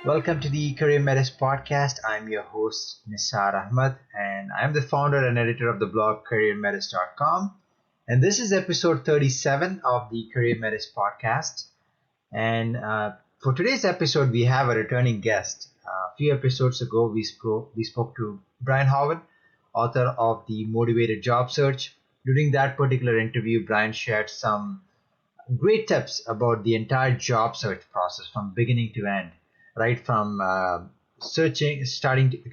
Welcome to the Career Metis podcast. I'm your host, Nisar Ahmad, and I'm the founder and editor of the blog careermetis.com. And this is episode 37 of the Career Metis podcast. And for today's episode, we have a returning guest. A few episodes ago, we spoke to Brian Howard, author of The Motivated Job Search. During that particular interview, Brian shared some great tips about the entire job search process from beginning to end, right from searching,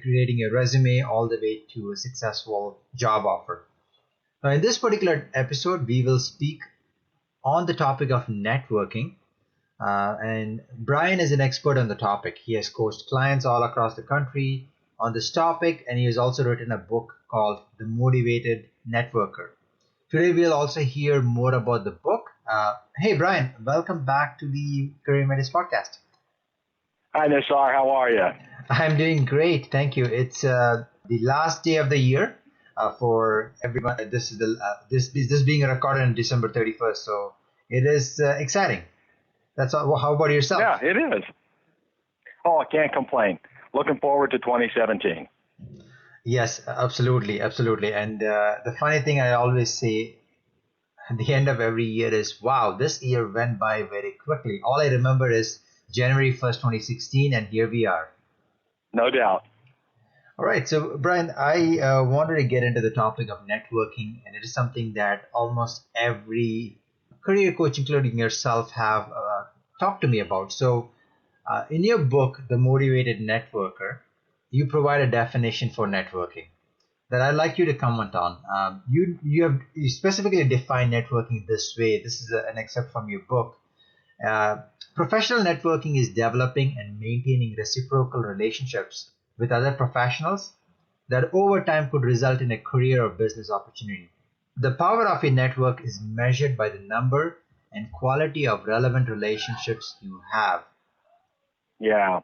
creating a resume, all the way to a successful job offer. Now, in this particular episode, we will speak on the topic of networking. And Brian is an expert on the topic. He has coached clients all across the country on this topic, and he has also written a book called The Motivated Networker. Today, we'll also hear more about the book. Hey, Brian, welcome back to the Career Metis podcast. Hi, Nisar. How are you? I'm doing great, thank you. It's the last day of the year for everyone. This is this being recorded on December 31st, so it is exciting. That's all. How about yourself? Yeah, it is. Oh, I can't complain. Looking forward to 2017. Yes, absolutely. And the funny thing I always say at the end of every year is, wow, this year went by very quickly. All I remember is January 1st, 2016, and here we are. No doubt. All right. So, Brian, I wanted to get into the topic of networking, and it is something that almost every career coach, including yourself, have talked to me about. So, in your book, The Motivated Networker, you provide a definition for networking that I'd like you to comment on. You specifically define networking this way. This is an excerpt from your book. Professional networking is developing and maintaining reciprocal relationships with other professionals that over time could result in a career or business opportunity. The power of a network is measured by the number and quality of relevant relationships you have. Yeah,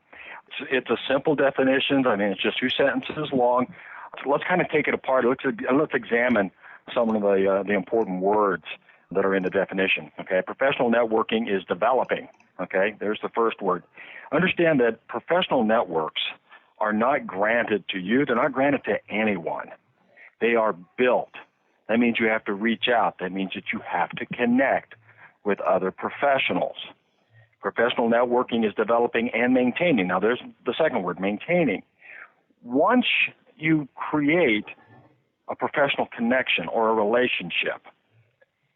it's a simple definition. I mean, it's just 2 sentences long. So let's kind of take it apart. Let's examine some of the important words that are in the definition. Okay, professional networking is developing. Okay, there's the first word. Understand that professional networks are not granted to you. They're not granted to anyone. They are built. That means you have to reach out. That means that you have to connect with other professionals. Professional networking is developing and maintaining. Now, there's the second word, maintaining. Once you create a professional connection or a relationship,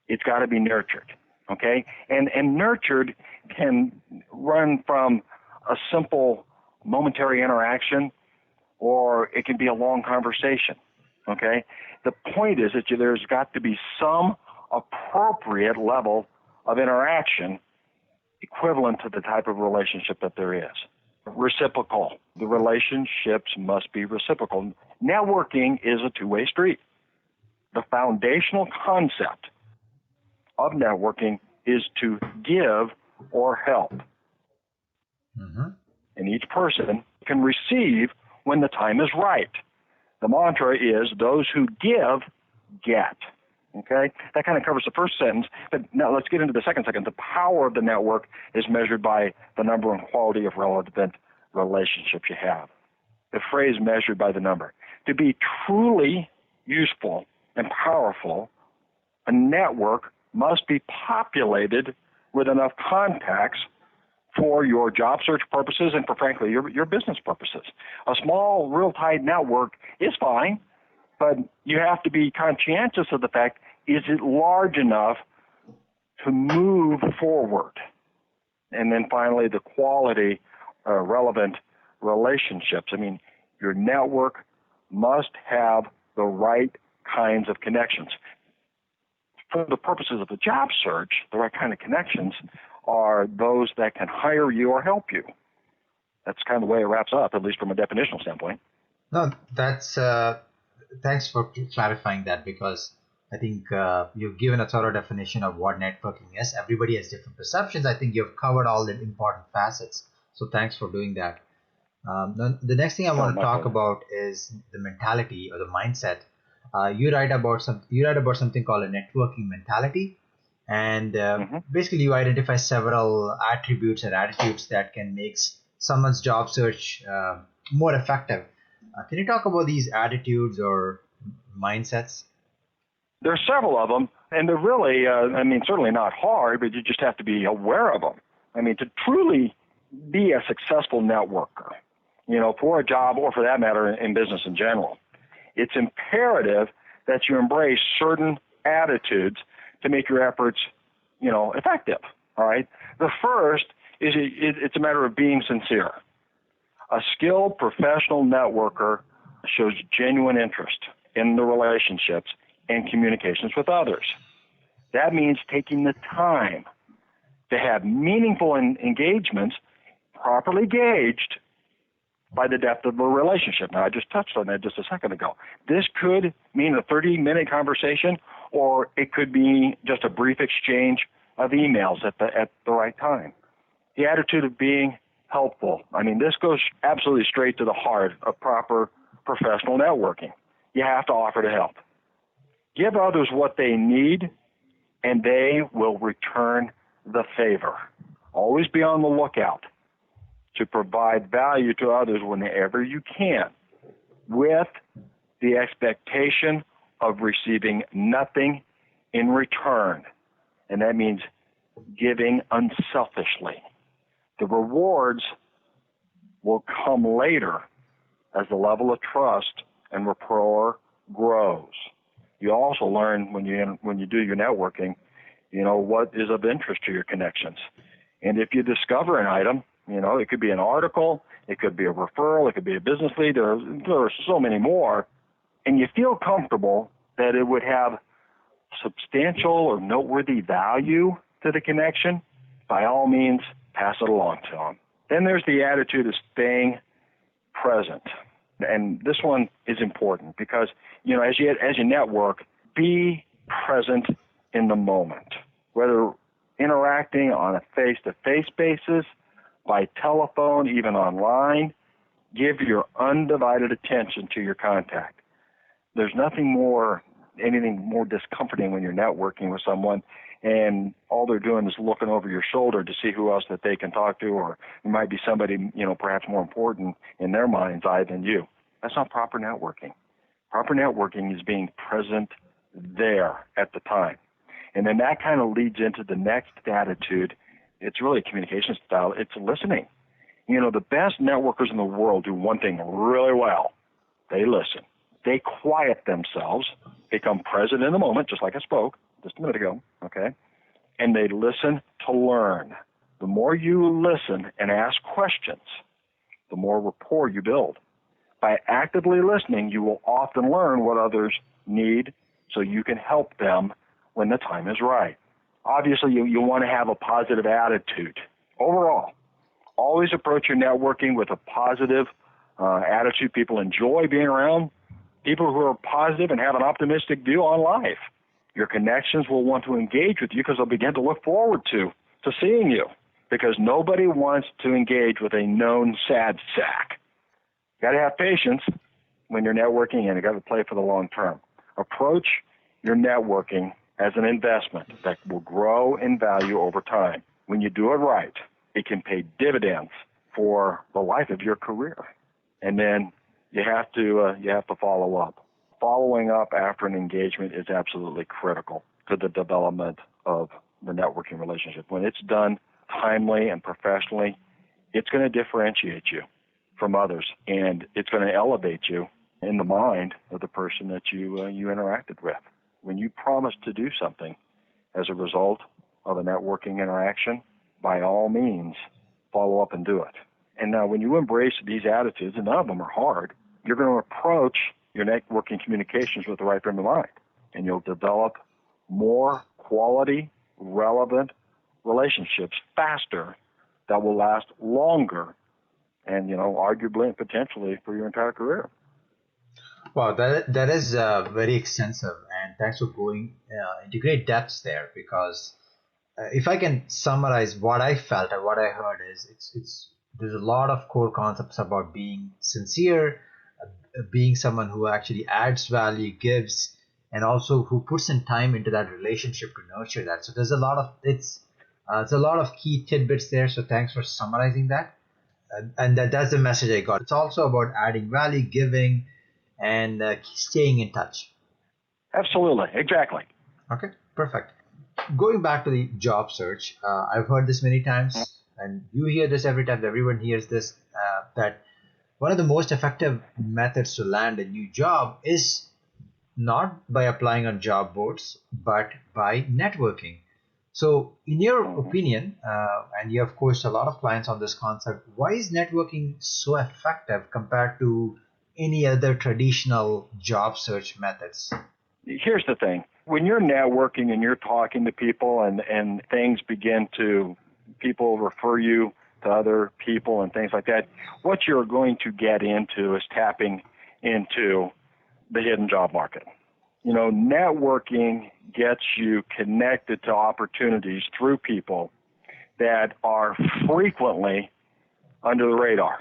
it's got to be nurtured, okay? And nurtured can run from a simple momentary interaction, or it can be a long conversation, okay? The point is that there's got to be some appropriate level of interaction equivalent to the type of relationship that there is. Reciprocal. The relationships must be reciprocal. Networking is a two-way street. The foundational concept of networking is to give or help. Mm-hmm. And each person can receive when the time is right. The mantra is those who give, get. Okay? That kind of covers the first sentence, but now let's get into the second sentence. The power of the network is measured by the number and quality of relevant relationships you have. The phrase measured by the number. To be truly useful and powerful, a network must be populated with enough contacts for your job search purposes and for, frankly, your business purposes. A small, real tight network is fine, but you have to be conscientious of the fact, is it large enough to move forward? And then finally, the quality relevant relationships. I mean, your network must have the right kinds of connections. For the purposes of the job search, the right kind of connections are those that can hire you or help you. That's kind of the way it wraps up, at least from a definitional standpoint. No, that's thanks for clarifying that, because I think you've given a thorough definition of what networking is. Everybody has different perceptions. I think you've covered all the important facets. So thanks for doing that. The next thing I Oh, want to my talk pleasure. about is the mentality or the mindset. You write about something called a networking mentality, and Hmm. basically you identify several attributes and attitudes that can make someone's job search more effective. Can you talk about these attitudes or mindsets? There's several of them, and they're really, certainly not hard, but you just have to be aware of them. To truly be a successful networker, for a job or for that matter in business in general, it's imperative that you embrace certain attitudes to make your efforts, effective. All right. The first is it's a matter of being sincere. A skilled professional networker shows genuine interest in the relationships and communications with others. That means taking the time to have meaningful engagements properly gauged by the depth of a relationship. Now, I just touched on that just a second ago. This could mean a 30-minute conversation, or it could be just a brief exchange of emails at the right time. The attitude of being helpful. This goes absolutely straight to the heart of proper professional networking. You have to offer to help. Give others what they need, and they will return the favor. Always be on the lookout to provide value to others whenever you can, with the expectation of receiving nothing in return. And that means giving unselfishly. The rewards will come later as the level of trust and rapport grows. You also learn when you do your networking, what is of interest to your connections. And if you discover an item, it could be an article, it could be a referral, it could be a business lead, there are so many more, and you feel comfortable that it would have substantial or noteworthy value to the connection, by all means, pass it along to them. Then there's the attitude of staying present. And this one is important because, as you network, be present in the moment, whether interacting on a face-to-face basis, by telephone, even online. Give your undivided attention to your contact. There's anything more discomforting when you're networking with someone and all they're doing is looking over your shoulder to see who else that they can talk to, or it might be somebody, perhaps more important in their mind's eye than you. That's not proper networking. Proper networking is being present there at the time. And then that kind of leads into the next attitude. It's really a communication style. It's listening. The best networkers in the world do one thing really well. They listen. They quiet themselves, become present in the moment, just like I spoke just a minute ago, okay? And they listen to learn. The more you listen and ask questions, the more rapport you build. By actively listening, you will often learn what others need so you can help them when the time is right. Obviously, you want to have a positive attitude. Overall, always approach your networking with a positive attitude. People enjoy being around people who are positive and have an optimistic view on life. Your connections will want to engage with you because they'll begin to look forward to seeing you, because nobody wants to engage with a known sad sack. You got to have patience when you're networking, and you got to play for the long term. Approach your networking as an investment that will grow in value over time. When you do it right, it can pay dividends for the life of your career. And then you have to follow up. Following up after an engagement is absolutely critical to the development of the networking relationship. When it's done timely and professionally, it's going to differentiate you from others, and it's going to elevate you in the mind of the person that you interacted with. When you promise to do something as a result of a networking interaction, by all means, follow up and do it. And now when you embrace these attitudes, and none of them are hard, you're going to approach your networking communications with the right frame of mind, and you'll develop more quality, relevant relationships faster that will last longer and, arguably and potentially for your entire career. Wow, that is very extensive, and thanks for going into great depths there. Because if I can summarize what I felt and what I heard is, it's there's a lot of core concepts about being sincere, being someone who actually adds value, gives, and also who puts in time into that relationship to nurture that. So there's a lot of it's a lot of key tidbits there. So thanks for summarizing that, and that's the message I got. It's also about adding value, giving, and staying in touch. Absolutely, exactly. Okay, perfect. Going back to the job search, I've heard this many times, and you hear this every time. Everyone hears this, that one of the most effective methods to land a new job is not by applying on job boards, but by networking. So, in your Mhm. opinion, and you have coached a lot of clients on this concept, why is networking so effective compared to any other traditional job search methods? Here's the thing. When you're networking and you're talking to people and things begin to, people refer you to other people and things like that, what you're going to get into is tapping into the hidden job market. Networking gets you connected to opportunities through people that are frequently under the radar.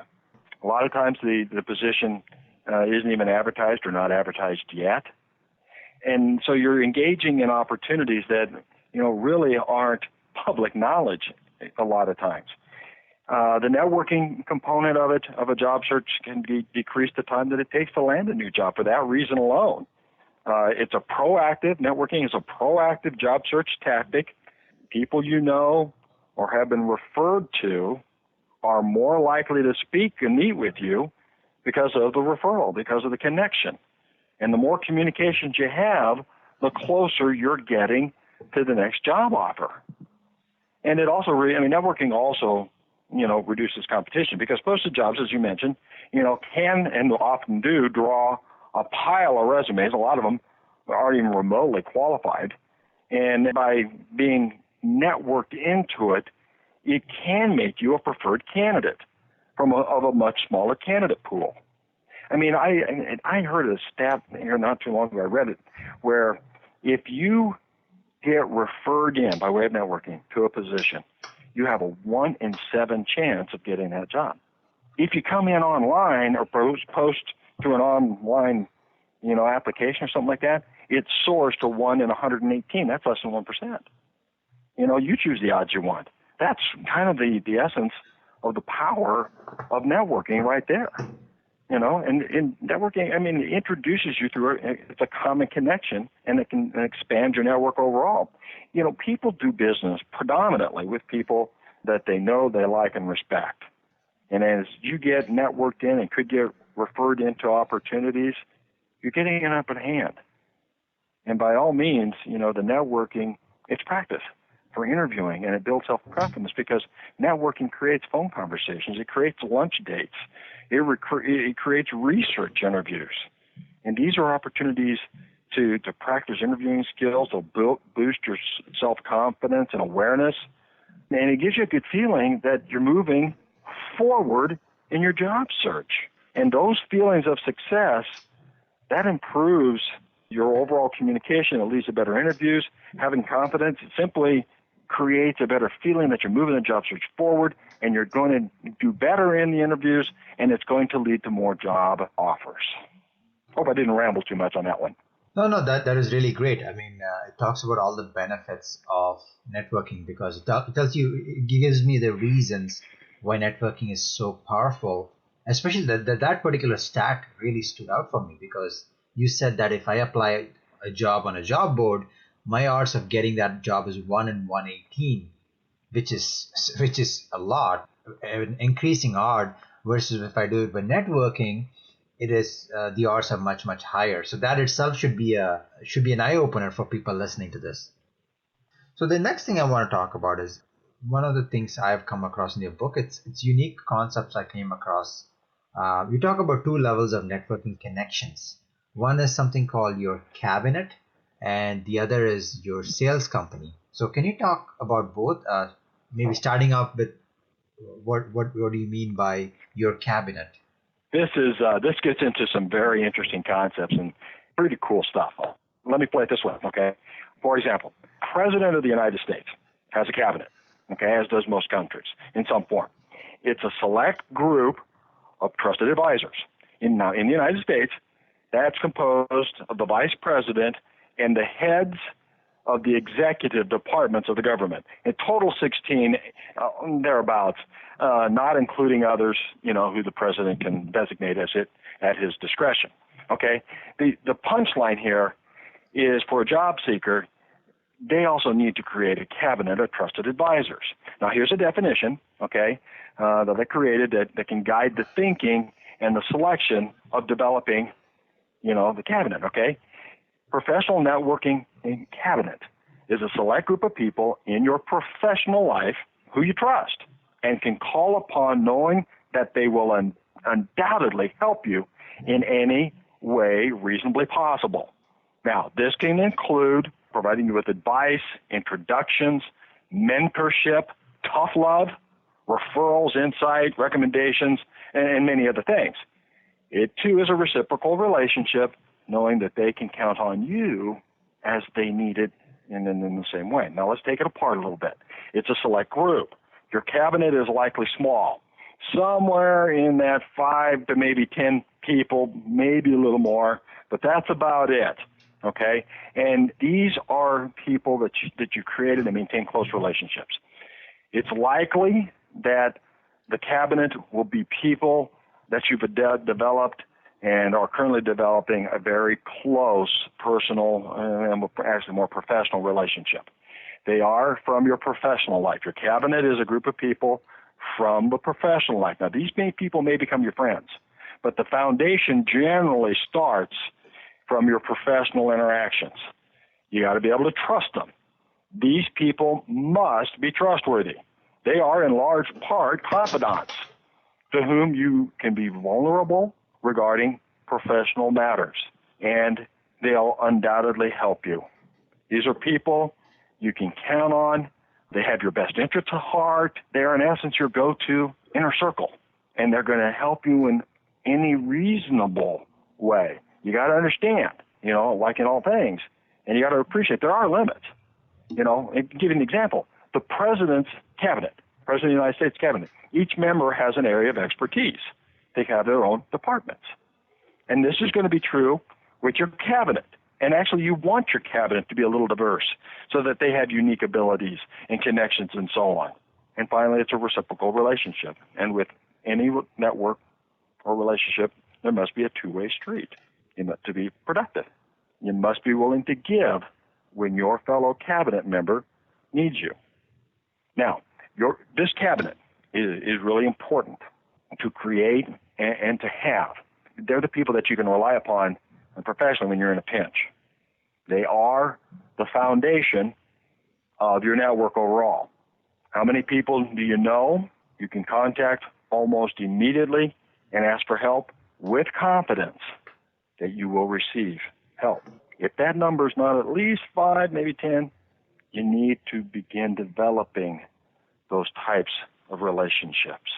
A lot of times the position isn't even advertised or not advertised yet. And so you're engaging in opportunities that, really aren't public knowledge a lot of times. The networking component of a job search can decrease the time that it takes to land a new job for that reason alone. Networking is a proactive job search tactic. People you know or have been referred to are more likely to speak and meet with you because of the referral, because of the connection. And the more communications you have, the closer you're getting to the next job offer. And it also, networking also, reduces competition because posted jobs, as you mentioned, can and often do draw a pile of resumes. A lot of them aren't even remotely qualified. And by being networked into it, it can make you a preferred candidate of a much smaller candidate pool. I heard a stat here not too long ago. I read it where if you get referred in by way of networking to a position, you have a 1 in 7 chance of getting that job. If you come in online or post to an online, application or something like that, it soars to 1 in 118. That's less than 1%. You choose the odds you want. That's kind of the essence of the power of networking right there. And networking, it introduces you through it's a common connection, and it can expand your network overall. People do business predominantly with people that they know, they like, and respect. And as you get networked in and could get referred into opportunities, you're getting an upper hand. And by all means, the networking, it's practice for interviewing, and it builds self-confidence because networking creates phone conversations. It creates lunch dates. It creates research interviews. And these are opportunities to practice interviewing skills. They'll boost your self-confidence and awareness. And it gives you a good feeling that you're moving forward in your job search. And those feelings of success, that improves your overall communication. It leads to better interviews. Having confidence, it simply creates a better feeling that you're moving the job search forward, and you're going to do better in the interviews, and it's going to lead to more job offers. Hope I didn't ramble too much on that one. No, that is really great. It talks about all the benefits of networking because it tells you, it gives me the reasons why networking is so powerful. Especially that particular stat really stood out for me because you said that if I apply a job on a job board, my odds of getting that job is 1 in 118, which is a lot, an increasing odd. Versus if I do it by networking, it is the odds are much higher. So that itself should be an eye opener for people listening to this. So the next thing I want to talk about is one of the things I've come across in your book. It's unique concepts I came across. You talk about two levels of networking connections. One is something called your cabinet, and the other is your sales company. So can you talk about both? Maybe starting off with what do you mean by your cabinet? This gets into some very interesting concepts and pretty cool stuff. Let me play it this way, okay? For example, President of the United States has a cabinet, okay, as does most countries in some form. It's a select group of trusted advisors. In the United States, that's composed of the vice president and the heads of the executive departments of the government. In total, 16, thereabouts, not including others, who the president can designate at his discretion. Okay? The punchline here is, for a job seeker, they also need to create a cabinet of trusted advisors. Now, here's a definition, okay, that they created that can guide the thinking and the selection of developing, the cabinet, okay? Professional networking in cabinet is a select group of people in your professional life who you trust and can call upon knowing that they will undoubtedly help you in any way reasonably possible. Now, this can include providing you with advice, introductions, mentorship, tough love, referrals, insight, recommendations, and many other things. It, too, is a reciprocal relationship, knowing that they can count on you as they need it in the same way. Now, let's take it apart a little bit. It's a select group. Your cabinet is likely small, somewhere in that 5 to maybe 10 people, maybe a little more, but that's about it. Okay, and these are people that you created and maintain close relationships. It's likely that the cabinet will be people that you've developed and are currently developing a very close personal and actually more professional relationship. They are from your professional life. Your cabinet is a group of people from the professional life. Now, these people may become your friends, but the foundation generally starts from your professional interactions. You got to be able to trust them. These people must be trustworthy. They are in large part confidants to whom you can be vulnerable regarding professional matters, and they'll undoubtedly help you. These are people you can count on. They have your best interest at heart. They are, in essence, your go-to inner circle, and they're going to help you in any reasonable way. You got to understand, like in all things, and you got to appreciate there are limits. And give you an example. The president's cabinet, President of the United States cabinet, each member has an area of expertise. They have their own departments. And this is going to be true with your cabinet. And actually, you want your cabinet to be a little diverse so that they have unique abilities and connections and so on. And finally, it's a reciprocal relationship. And with any network or relationship, there must be a two-way street to be productive. You must be willing to give when your fellow cabinet member needs you. Now, this cabinet is really important to create and to have. They're the people that you can rely upon professionally when you're in a pinch. They are the foundation of your network overall. How many people do you know you can contact almost immediately and ask for help with confidence that you will receive help? If that number is not at least 5, maybe 10, you need to begin developing those types of relationships.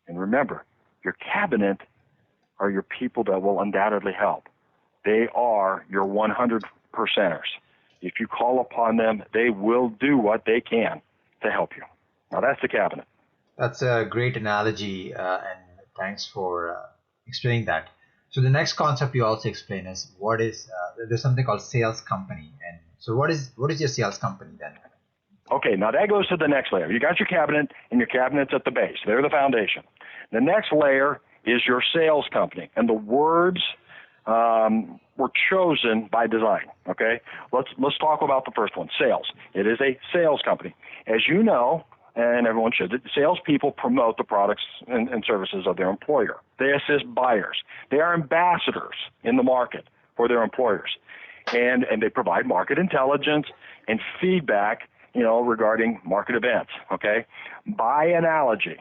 And remember, your cabinet are your people that will undoubtedly help. They are your 100%ers. If you call upon them, they will do what they can to help you. Now, that's the cabinet. That's a great analogy, and thanks for explaining that. So the next concept you also explain is there's something called sales company. And so what is your sales company then? Okay, now that goes to the next layer. You got your cabinet, and your cabinet's at the base. They're the foundation. The next layer is your sales company, and the words were chosen by design. Okay, let's talk about the first one, sales. It is a sales company, as you know, and everyone should. Salespeople promote the products and services of their employer. They assist buyers. They are ambassadors in the market for their employers, and they provide market intelligence and feedback, regarding market events. Okay, by analogy,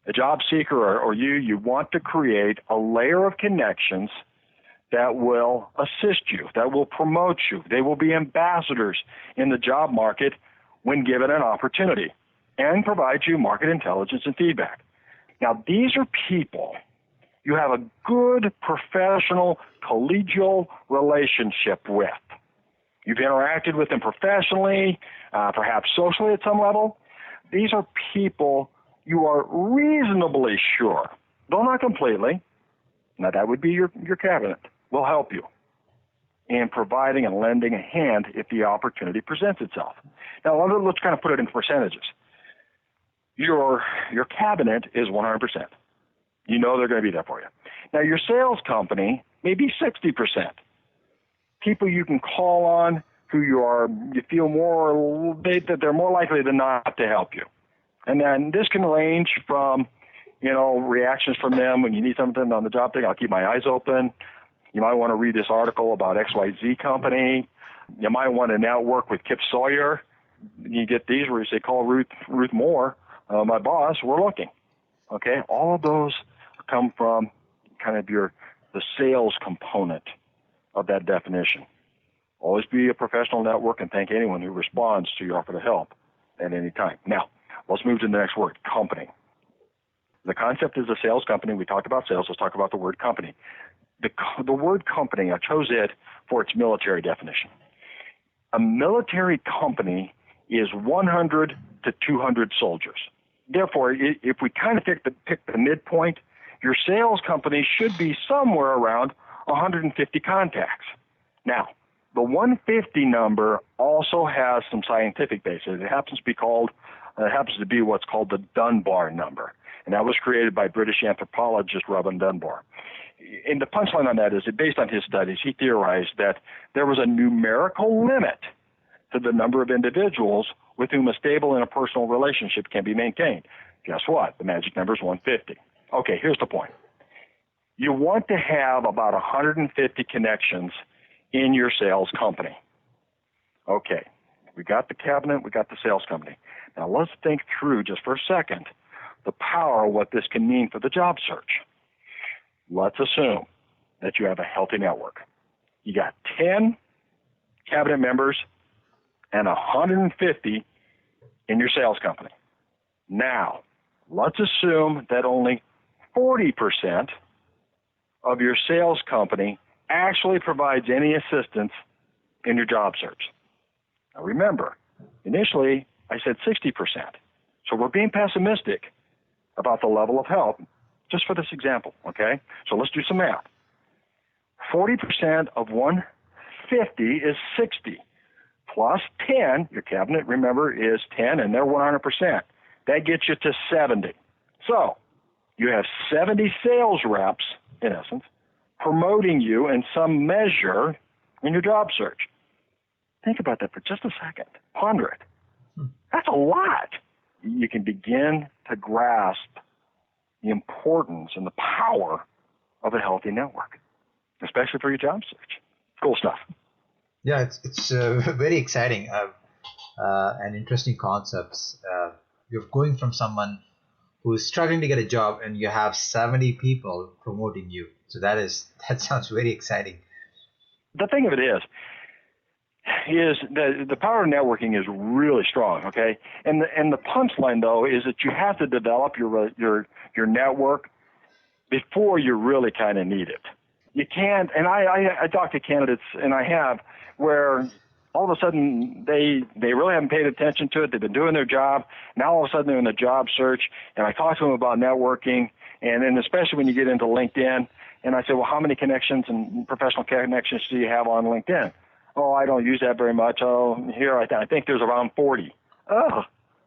a job seeker or you want to create a layer of connections that will assist you, that will promote you. They will be ambassadors in the job market when given an opportunity and provide you market intelligence and feedback. Now, these are people you have a good professional collegial relationship with. You've interacted with them professionally, perhaps socially at some level. These are people you are reasonably sure, though not completely, now that would be your cabinet, will help you in providing and lending a hand if the opportunity presents itself. Now, let's kind of put it into percentages. Your cabinet is 100%. You know they're going to be there for you. Now, your sales company may be 60%. People you can call on who you feel that they're more likely than not to help you. And then this can range from, reactions from them when you need something on the job thing. I'll keep my eyes open. You might want to read this article about XYZ company. You might want to network with Kip Sawyer. You get these where you say, call Ruth Moore, my boss, we're looking. Okay, all of those come from kind of the sales component of that definition. Always be a professional network and thank anyone who responds to your offer to help at any time. Now, let's move to the next word, company. The concept is a sales company. We talked about sales. Let's talk about the word company. The word company, I chose it for its military definition. A military company is 100 to 200 soldiers. Therefore, if we kind of pick the midpoint, your sales company should be somewhere around 150 contacts. Now, the 150 number also has some scientific basis. It happens to be what's called the Dunbar number, and that was created by British anthropologist Robin Dunbar. And the punchline on that is that based on his studies, he theorized that there was a numerical limit to the number of individuals with whom a stable interpersonal relationship can be maintained. Guess what? The magic number is 150. Okay, here's the point. You want to have about 150 connections in your sales company. Okay, we got the cabinet, we got the sales company. Now let's think through just for a second the power of what this can mean for the job search. Let's assume that you have a healthy network. You got 10 cabinet members and 150 in your sales company. Now, let's assume that only 40% of your sales company actually provides any assistance in your job search. Now remember, initially I said 60%. So we're being pessimistic about the level of help just for this example, okay? So let's do some math. 40% of 150 is 60. Plus 10, your cabinet, remember, is 10, and they're 100%. That gets you to 70. So you have 70 sales reps, in essence, promoting you in some measure in your job search. Think about that for just a second. Ponder it. That's a lot. You can begin to grasp the importance and the power of a healthy network, especially for your job search. Cool stuff. Yeah, it's very exciting and interesting concepts. You're going from someone who's struggling to get a job, and you have 70 people promoting you. So that sounds very exciting. The thing of it is the power of networking is really strong. Okay, and the punchline though is that you have to develop your network before you really kind of need it. You can't, and I talk to candidates, and I have, where all of a sudden they really haven't paid attention to it. They've been doing their job. Now all of a sudden they're in a job search, and I talk to them about networking, and then especially when you get into LinkedIn, and I say, well, how many connections and professional connections do you have on LinkedIn? Oh, I don't use that very much. Oh, here I think there's around 40. Oh,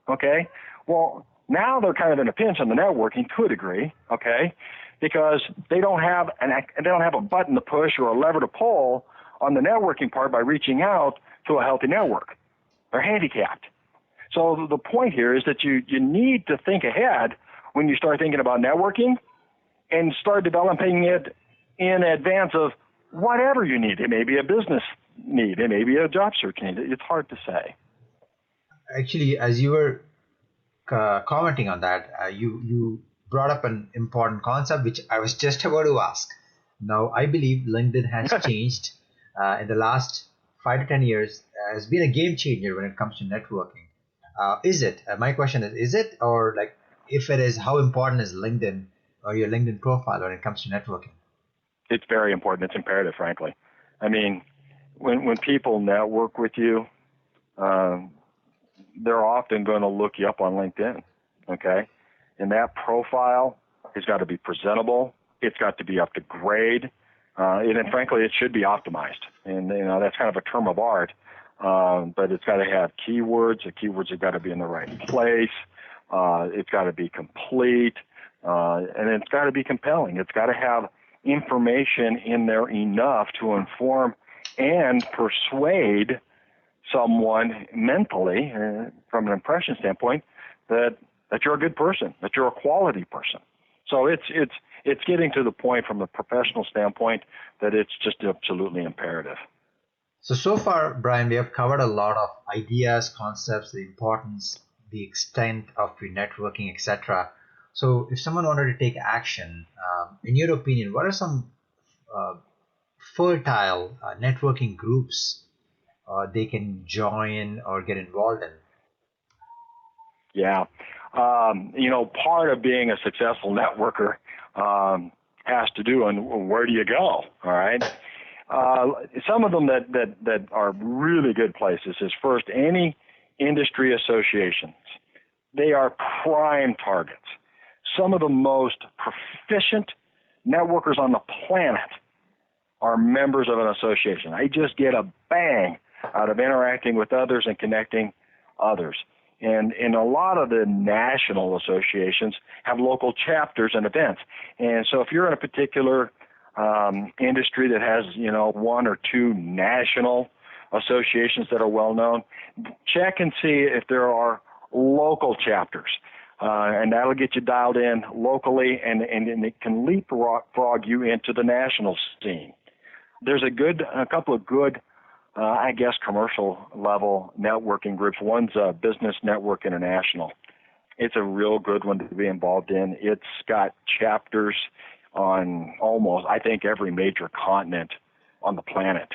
okay. Well, now they're kind of in a pinch on the networking to a degree, okay, because they don't have a button to push or a lever to pull on the networking part by reaching out to a healthy network. They're handicapped. So the point here is that you need to think ahead when you start thinking about networking and start developing it in advance of whatever you need. It may be a business need. It may be a job search need. It's hard to say. Actually, as you were commenting on that, you brought up an important concept which I was just about to ask. Now, I believe LinkedIn has changed in the last 5 to 10 years, has been a game changer when it comes to networking. Is it? My question is it? Or like, if it is, how important is LinkedIn or your LinkedIn profile when it comes to networking? It's very important. It's imperative, frankly. I mean, when people network with you, they're often going to look you up on LinkedIn, okay? And that profile has got to be presentable. It's got to be up to grade. And frankly, it should be optimized. And, that's kind of a term of art. But it's got to have keywords. The keywords have got to be in the right place. It's got to be complete. And it's got to be compelling. It's got to have information in there enough to inform and persuade someone mentally, from an impression standpoint, that you're a good person, that you're a quality person. So it's getting to the point from a professional standpoint that it's just absolutely imperative. So far, Brian, we have covered a lot of ideas, concepts, the importance, the extent of your networking, etc. So if someone wanted to take action, in your opinion, what are some fertile networking groups they can join or get involved in? Yeah. Part of being a successful networker has to do on where do you go, all right? Some of them that are really good places is, first, any industry associations. They are prime targets. Some of the most proficient networkers on the planet are members of an association. They just get a bang out of interacting with others and connecting others. And a lot of the national associations have local chapters and events. And so if you're in a particular industry that has, one or two national associations that are well known, check and see if there are local chapters. And that'll get you dialed in locally, and it can leapfrog you into the national scene. There's a couple of good, commercial level networking groups. One's Business Network International. It's a real good one to be involved in. It's got chapters on almost, I think, every major continent on the planet.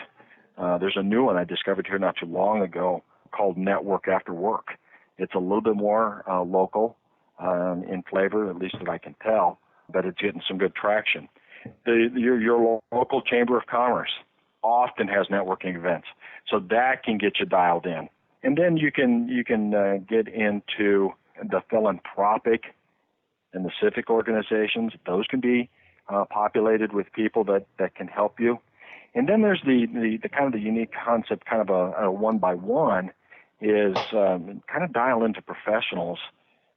There's a new one I discovered here not too long ago called Network After Work. It's a little bit more local in flavor, at least that I can tell, but it's getting some good traction. Your local Chamber of Commerce often has networking events, so that can get you dialed in. And then you can get into the philanthropic and the civic organizations. Those can be populated with people that can help you. And then there's the kind of the unique concept, kind of a one-by-one, is kind of dial into professionals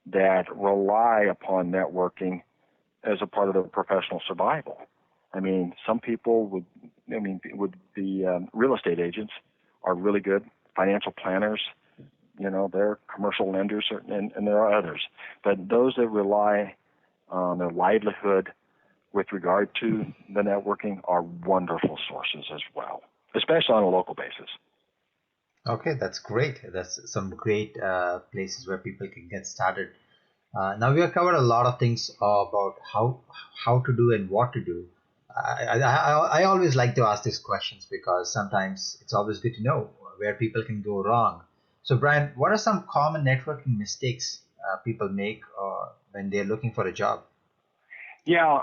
that rely upon networking as a part of their professional survival. I mean, some people would be real estate agents are really good, financial planners, they're commercial lenders, and there are others. But those that rely on their livelihood with regard to the networking are wonderful sources as well, especially on a local basis. Okay, that's great. That's some great places where people can get started. Now we have covered a lot of things about how to do and what to do. I always like to ask these questions because sometimes it's always good to know where people can go wrong. So Brian, what are some common networking mistakes people make when they're looking for a job? Yeah,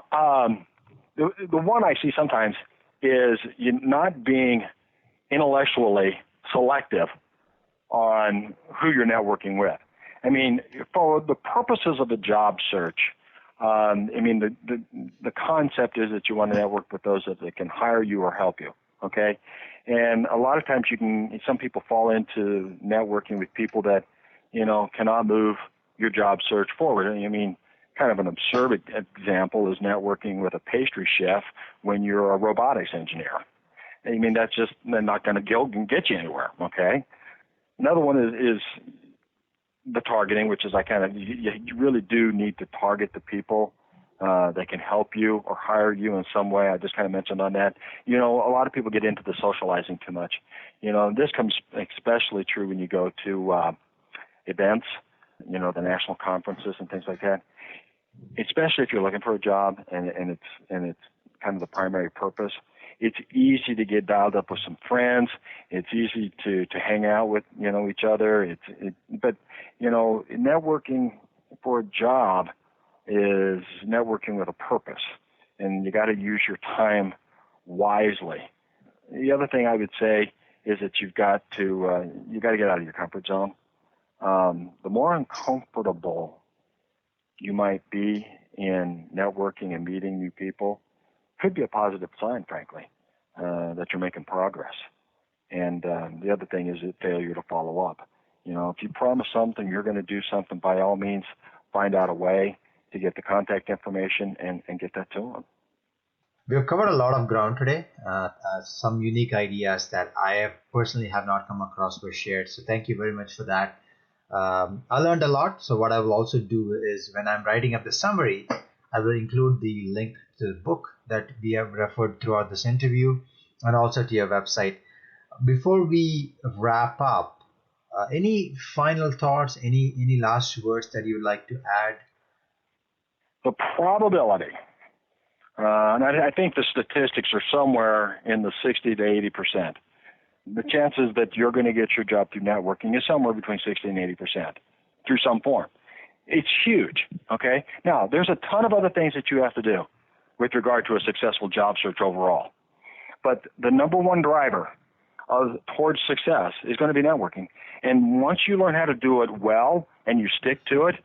the one I see sometimes is you not being intellectually selective on who you're networking with. I mean, for the purposes of a job search, the concept is that you want to network with those that can hire you or help you, okay? And a lot of times some people fall into networking with people that, cannot move your job search forward. I mean, kind of an absurd example is networking with a pastry chef when you're a robotics engineer. I mean, that's just not going to get you anywhere, okay? Another one is the targeting, which is you really do need to target the people that can help you or hire you in some way. I just kind of mentioned on that. A lot of people get into the socializing too much. This comes especially true when you go to events, the national conferences and things like that. Especially if you're looking for a job and it's kind of the primary purpose. It's easy to get dialed up with some friends. It's easy to hang out with each other. But networking for a job is networking with a purpose, and you got to use your time wisely. The other thing I would say is that you got to get out of your comfort zone. The more uncomfortable you might be in networking and meeting new people, could be a positive sign, frankly, that you're making progress. And the other thing is the failure to follow up. If you promise something, you're going to do something, by all means, find out a way to get the contact information and get that to them. We have covered a lot of ground today. Some unique ideas that I personally have not come across were shared. So thank you very much for that. I learned a lot. So what I will also do is when I'm writing up the summary, I will include the link to the book that we have referred throughout this interview and also to your website. Before we wrap up, any final thoughts, any last words that you would like to add? The probability, and I think the statistics are somewhere in the 60 to 80%. The chances that you're going to get your job through networking is somewhere between 60 and 80% through some form. It's huge, okay? Now, there's a ton of other things that you have to do with regard to a successful job search overall. But the number one driver towards success is going to be networking. And once you learn how to do it well and you stick to it,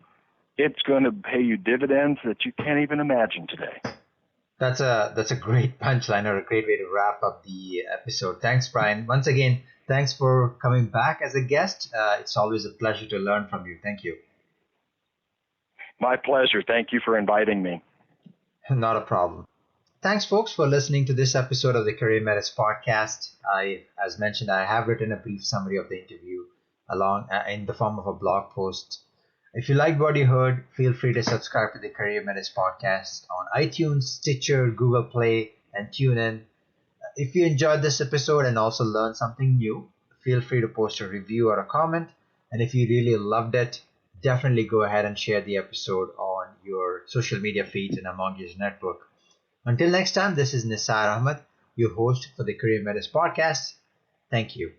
it's going to pay you dividends that you can't even imagine today. That's a great punchline or a great way to wrap up the episode. Thanks, Brian. Once again, thanks for coming back as a guest. It's always a pleasure to learn from you. Thank you. My pleasure. Thank you for inviting me. Not a problem. Thanks, folks, for listening to this episode of the Career Metis podcast. As mentioned, I have written a brief summary of the interview along in the form of a blog post. If you liked what you heard, feel free to subscribe to the Career Metis podcast on iTunes, Stitcher, Google Play, and TuneIn. If you enjoyed this episode and also learned something new, feel free to post a review or a comment. And if you really loved it, definitely go ahead and share the episode on your social media feeds and among your network. Until next time, this is Nisar Ahmed, your host for the Career Metis podcast. Thank you.